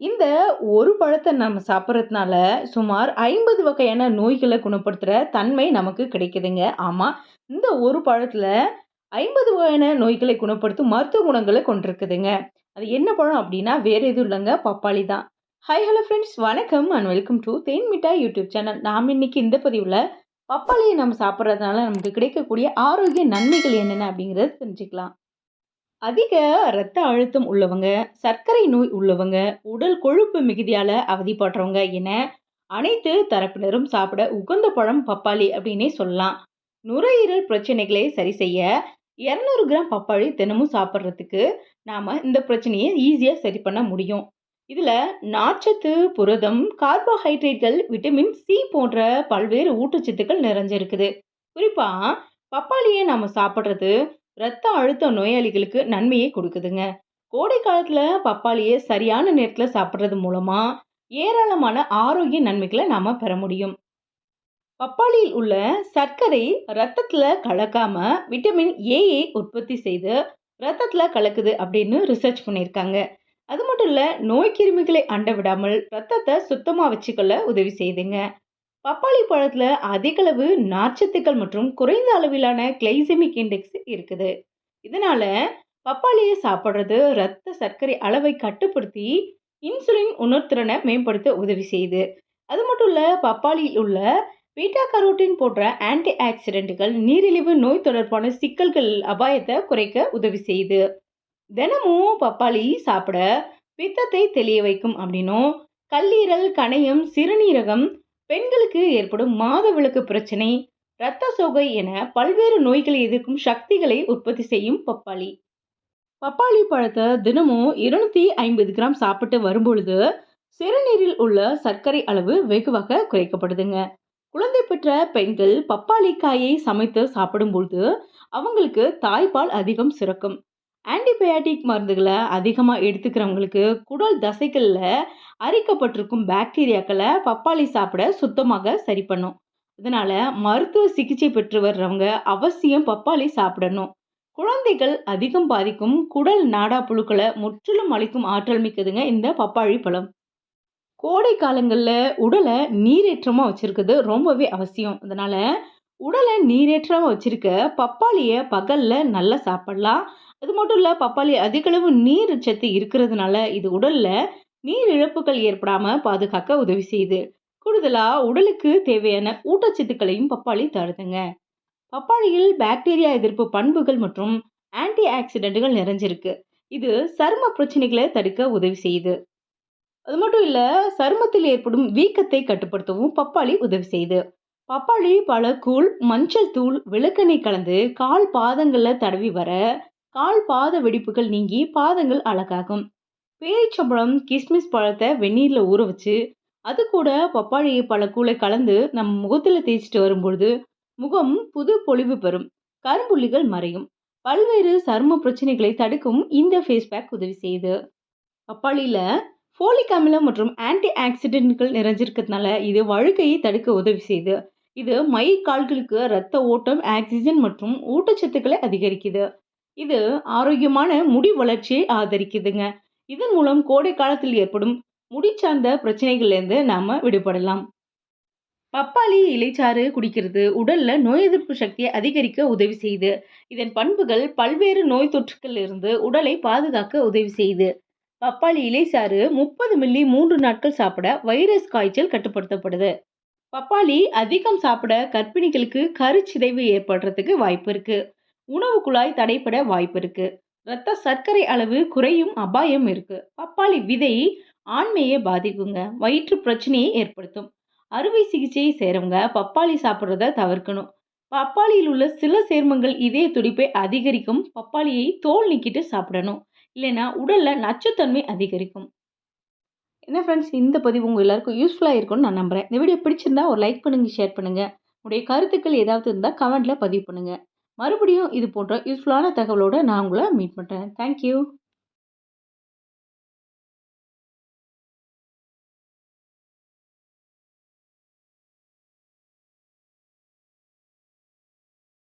இந்த ஒரு பழத்த நம்ம சாப்பிடுறதுனால, சுமார் 50 வகையான நோய்கள குணப்படுத்துற தன்மை நமக்கு கிடைக்குதுங்க. ஆமா, இந்த ஒரு பழத்துல 50 வகையான நோய்களை குணப்படுத்தும் மருத்துவ குணங்கள கொண்டிருக்குதுங்க. அது என்ன பழம் அப்டின்னா, வேற எதுவும் இல்லங்க பப்பாளி தான். ஹாய் ஹலோ ஃப்ரெண்ட்ஸ் வணக்கம் அண்ட் வெல்கம் டூ தேன் மிட்டாய் யூடியூப் சேனல். நாம இன்னைக்கு இந்த பதிவுல பப்பாளிய நம்ம சாப்பிடுறதுனால நமக்கு கிடைக்கக்கூடிய ஆரோக்கிய நன்மைகள் என்னென்ன அப்டிங்கிறத தெரிஞ்சுக்கலாம். அதிக இரத்த அழுத்தம் உள்ளவங்க, சர்க்கரை நோய் உள்ளவங்க, உடல் கொழுப்பு மிகுதியால அவதிப்படுறவங்க என அனைத்து தரப்பினரும் சாப்பிட உகந்த பழம் பப்பாளி அப்படின்னே சொல்லலாம். நுரையீரல் பிரச்சனைகளை சரி செய்ய 200 கிராம் பப்பாளி தினமும் சாப்பிட்றதுக்கு நாம இந்த பிரச்சனையை ஈஸியா சரி பண்ண முடியும். இதுல நார்ச்சத்து, புரதம், கார்போஹைட்ரேட்டுகள், விட்டமின் சி போன்ற பல்வேறு ஊட்டச்சத்துக்கள் நிறைஞ்சிருக்குது. குறிப்பா பப்பாளியை நாம சாப்பிடுறது ரத்த அழுத்த நோயாளிகளுக்கு நன்மையை கொடுக்குதுங்க. கோடை காலத்துல பப்பாளியை சரியான நேரத்துல சாப்பிடுறது மூலமா ஏராளமான ஆரோக்கிய நன்மைகளை நாம பெற முடியும். பப்பாளியில் உள்ள சர்க்கரை ரத்தத்துல கலக்காம விட்டமின் ஏயை உற்பத்தி செய்து ரத்தத்துல கலக்குது அப்படின்னு ரிசர்ச் பண்ணியிருக்காங்க. அது மட்டும் இல்ல, நோய் கிருமிகளை அண்ட விடாமல் ரத்தத்தை சுத்தமா வச்சுக்கொள்ள உதவி செய்யுதுங்க. பப்பாளி பழத்துல அதிக அளவு நார்ச்சத்துக்கள் மற்றும் குறைந்த அளவிலான கிளைசெமிக் இண்டெக்ஸ் இருக்குது. இதனால பப்பாளியை சாப்பிடுறது ரத்த சர்க்கரை அளவை கட்டுப்படுத்தி இன்சுலின் உணர்திறனை மேம்படுத்த உதவி செய்யுது. அது மட்டும் இல்ல, பப்பாளியில் உள்ள பீட்டா கரோட்டின் போன்ற ஆன்டி ஆக்சிடென்ட்கள் நீரிழிவு நோய் தொடர்பான சிக்கல்கள் அபாயத்தை குறைக்க உதவி செய்யுது. தினமும் பப்பாளி சாப்பிட பித்தத்தை தெளிய வைக்கும் அப்படின்னும், கல்லீரல், கணையம், சிறுநீரகம், பெண்களுக்கு ஏற்படும் மாதவிலக்கு பிரச்சனை, இரத்த சோகை என பல்வேறு நோய்களை எதிர்க்கும் சக்திகளை உற்பத்தி செய்யும் பப்பாளி. பப்பாளி பழத்தை தினமும் 250 கிராம் சாப்பிட்டு வரும்பொழுது சிறுநீரில் உள்ள சர்க்கரை அளவு வெகுவாக குறைக்கப்படுதுங்க. குழந்தை பெற்ற பெண்கள் பப்பாளி காயை சமைத்து சாப்பிடும்பொழுது அவங்களுக்கு தாய்ப்பால் அதிகம் சுரக்கும். ஆன்டிபயாட்டிக் மருந்துகளை அதிகமாக எடுத்துக்கிறவங்களுக்கு குடல் தசைகள்ல அரிக்கப்பட்டிருக்கும் பாக்டீரியாக்களை பப்பாளி சாப்பிட சுத்தமாக சரி பண்ணும். இதனால மருத்துவ சிகிச்சை பெற்று வர்றவங்க அவசியம் பப்பாளி சாப்பிடணும். குழந்தைகள் அதிகம் பாதிக்கும் குடல் நாடா புழுக்களை முற்றிலும் அழிக்கும் ஆற்றல் மிக்கதுங்க இந்த பப்பாளி பழம். கோடை காலங்கள்ல உடலை நீரேற்றமா வச்சிருக்கிறது ரொம்பவே அவசியம். அதனால உடலை நீரேற்றமா வச்சிருக்க பப்பாளிய பகல்ல நல்லா சாப்பிடலாம். அது மட்டும் இல்ல, பப்பாளி அதிக அளவு நீர் சத்து இருக்கிறதுனால இது உடல்ல நீர் இழப்புகள் ஏற்படாம பாதுகாக்க உதவி செய்யுது. கூடுதலா உடலுக்கு தேவையான ஊட்டச்சத்துக்களையும் பப்பாளி தருதுங்க. பப்பாளியில் பாக்டீரியா எதிர்ப்பு பண்புகள் மற்றும் ஆன்டி ஆக்சிடென்ட்கள் நிறைஞ்சிருக்கு. இது சரும பிரச்சனைகளை தடுக்க உதவி செய்யுது. அது மட்டும் இல்ல, சருமத்தில் ஏற்படும் வீக்கத்தை கட்டுப்படுத்தவும் பப்பாளி உதவி செய்யுது. பப்பாளி பழக்கூழ், மஞ்சள் தூள், விளக்கெண்ணெய் கலந்து கால் பாதங்கள்ல தடவி வர கால் பாத வெடிப்புகள் நீங்கி பாதங்கள் அழகாகும். பேரிச்சம்பழம், கிஸ்மிஸ் பழத்தை வெந்நீர்ல ஊற வச்சு அது கூட பப்பாளி பழக்கூழை கலந்து நம்ம முகத்துல தேய்ச்சிட்டு வரும்பொழுது முகம் புது பொலிவு பெறும். கரும்புள்ளிகள் மறையும். பல்வேறு சரும பிரச்சனைகளை தடுக்கும் இந்த ஃபேஸ் பேக் உதவி செய்யுது. பப்பாளியில ஃபோலிக் அமிலம் மற்றும் ஆன்டி ஆக்சிடென்ட்கள் நிறைஞ்சிருக்கிறதுனால இது வழுக்கையை தடுக்க உதவி செய்யுது. இது கால்களுக்கு இரத்த ஓட்டம், ஆக்சிஜன் மற்றும் ஊட்டச்சத்துக்களை அதிகரிக்குது. இது ஆரோக்கியமான முடி வளர்ச்சியை ஆதரிக்குதுங்க. இதன் மூலம் கோடை காலத்தில் ஏற்படும் முடி சார்ந்த பிரச்சனைகள்ல இருந்து நாம விடுபடலாம். பப்பாளி இலைச்சாறு குடிக்கிறது உடல்ல நோய் எதிர்ப்பு சக்தியை அதிகரிக்க உதவி செய்யுது. இதன் பண்புகள் பல்வேறு நோய் தொற்றுக்கள் இருந்து உடலை பாதுகாக்க உதவி செய்யுது. பப்பாளி இலைச்சாறு 30 மில்லி 3 நாட்கள் சாப்பிட வைரஸ் காய்ச்சல் கட்டுப்படுத்தப்படுது. பப்பாளி அதிகம் சாப்பிட கர்ப்பிணிகளுக்கு கருச்சிதைவு ஏற்படுறதுக்கு வாய்ப்பு இருக்கு. உணவு குழாய் தடைப்பட வாய்ப்பு இருக்கு. ரத்த சர்க்கரை அளவு குறையும் அபாயம் இருக்கு. பப்பாளி விதை ஆண்மையை பாதிக்குங்க. வயிற்று பிரச்சனையை ஏற்படுத்தும். அறுவை சிகிச்சை செய்றவங்க பப்பாளி சாப்பிட்றத தவிர்க்கணும். பப்பாளியில் உள்ள சில சேர்மங்கள் இதய துடிப்பை அதிகரிக்கும். பப்பாளியை தோல் நீக்கிட்டு சாப்பிடணும். இல்லைன்னா உடல்ல நச்சுத்தன்மை அதிகரிக்கும். என்ன ஃப்ரெண்ட்ஸ், இந்த பதிவு உங்க எல்லாருக்கும் யூஸ்ஃபுல்லா இருக்கும்னு நான் நம்புறேன். இந்த வீடியோ பிடிச்சிருந்தா ஒரு லைக் பண்ணுங்க, ஷேர் பண்ணுங்க. உங்களுடைய கருத்துக்கள் ஏதாவது இருந்தா கமெண்ட்ல பதிவு பண்ணுங்க. மறுபடியும் இது போன்ற யூஸ்ஃபுல்லான தகவலோட நான் உங்களை மீட் பண்றேன். Thank you.